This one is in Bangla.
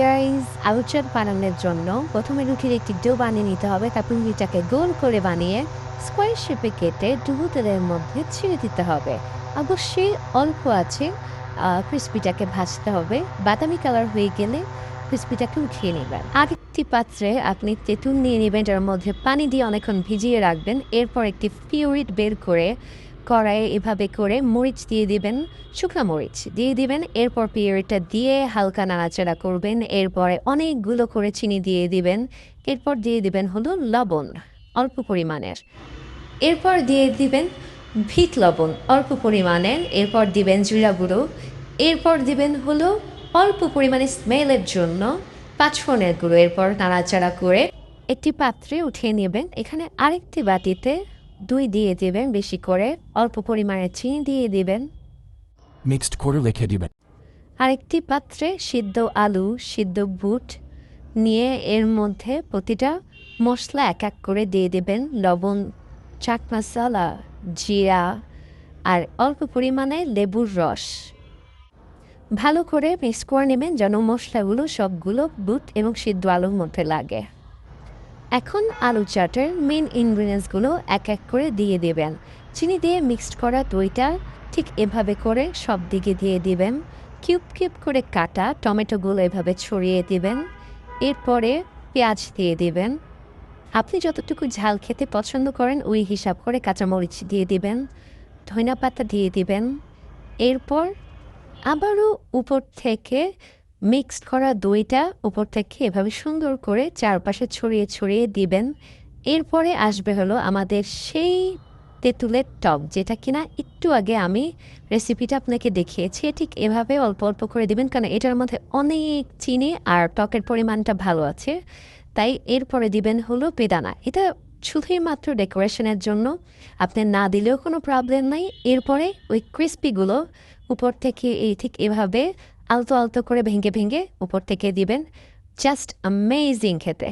গাইস, আলু চপ বানানোর জন্য প্রথমে রুটির একটি ডো বানিয়ে নিতে হবে। তারপর রুটিটাকে গোল করে বানিয়ে স্কোয়ার শেপে কেটে ডুবো তেলের মধ্যে ছেড়ে দিতে হবে। অবশ্যই অল্প আছে ক্রিসপিটাকে ভাজতে হবে। বাদামি কালার হয়ে গেলে ক্রিসপিটাকে উঠিয়ে নেবেন। আরেকটি পাত্রে আপনি তেঁতুল নিয়ে নেবেন, যার মধ্যে পানি দিয়ে অনেকক্ষণ ভিজিয়ে রাখবেন। এরপর একটি পিউরিট বের করে কড়াইয়ে এভাবে করে মরিচ দিয়ে দিবেন, শুকনো মরিচ দিয়ে দিবেন। এরপর পিউরিটা দিয়ে হালকা নাড়াচাড়া করবেন। এরপরে অনেকগুলো করে চিনি দিয়ে দিবেন। এরপর দিয়ে দিবেন হলো লবণ অল্প পরিমাণের। এরপর দিয়ে দিবেন ভিট লবণ অল্প পরিমাণের। এরপর দিবেন জিরা গুঁড়ো। এরপর দিবেন হলো অল্প পরিমাণে স্মেলের জন্য পাঁচফোড়নের গুঁড়ো। এরপর নাড়াচাড়া করে একটি পাত্রে উঠিয়ে নেবেন। এখানে আরেকটি বাটিতে দই দিয়ে দিবেন বেশি করে, অল্প পরিমাণে চিনি দিয়ে দিবেন। মিক্সড করে রেখে দিবেন। আরেকটি পাত্রে সিদ্ধ আলু, সিদ্ধ বুট নিয়ে এর মধ্যে প্রতিটা মশলা এক এক করে দিয়ে দেবেন। লবণ, চাট মশলা, জিরা আর অল্প পরিমাণে লেবুর রস ভালো করে মিক্স করে নেবেন, যেন মশলাগুলো সবগুলো বুট এবং সিদ্ধ আলুর মধ্যে লাগে। এখন আলু চাটের মেন ইনগ্রিডিয়েন্টসগুলো এক এক করে দিয়ে দেবেন। চিনি দিয়ে মিক্সড করা দইটা ঠিক এভাবে করে সব দিকে দিয়ে দিবেন। কিউব কিউব করে কাটা টমেটোগুলো এভাবে ছড়িয়ে দিবেন। এরপরে পেঁয়াজ দিয়ে দিবেন। আপনি যতটুকু ঝাল খেতে পছন্দ করেন ওই হিসাব করে কাঁচামরিচ দিয়ে দিবেন, ধনিয়া পাতা দিয়ে দিবেন। এরপর আবারও উপর থেকে মিক্সড করা দইটা উপর থেকে এভাবে সুন্দর করে চারপাশে ছড়িয়ে ছড়িয়ে দিবেন। এরপরে আসবে হলো আমাদের সেই তেঁতুলের টক, যেটা কিনা একটু আগে আমি রেসিপিটা আপনাকে দেখিয়েছি। ঠিক এভাবে অল্প অল্প করে দিবেন, কারণ এটার মধ্যে অনেক চিনি আর টকের পরিমাণটা ভালো আছে। তাই এরপরে দিবেন হলো বেদানা। এটা শুধুই মাত্র ডেকোরেশনের জন্য, আপনি না দিলেও কোনো প্রবলেম নাই। এরপরে ওই ক্রিস্পিগুলো উপর থেকে এই ঠিক এভাবে আলতো আলতো করে ভেঙে ভেঙে উপর থেকে দিবেন। জাস্ট অ্যামেজিং খেতে।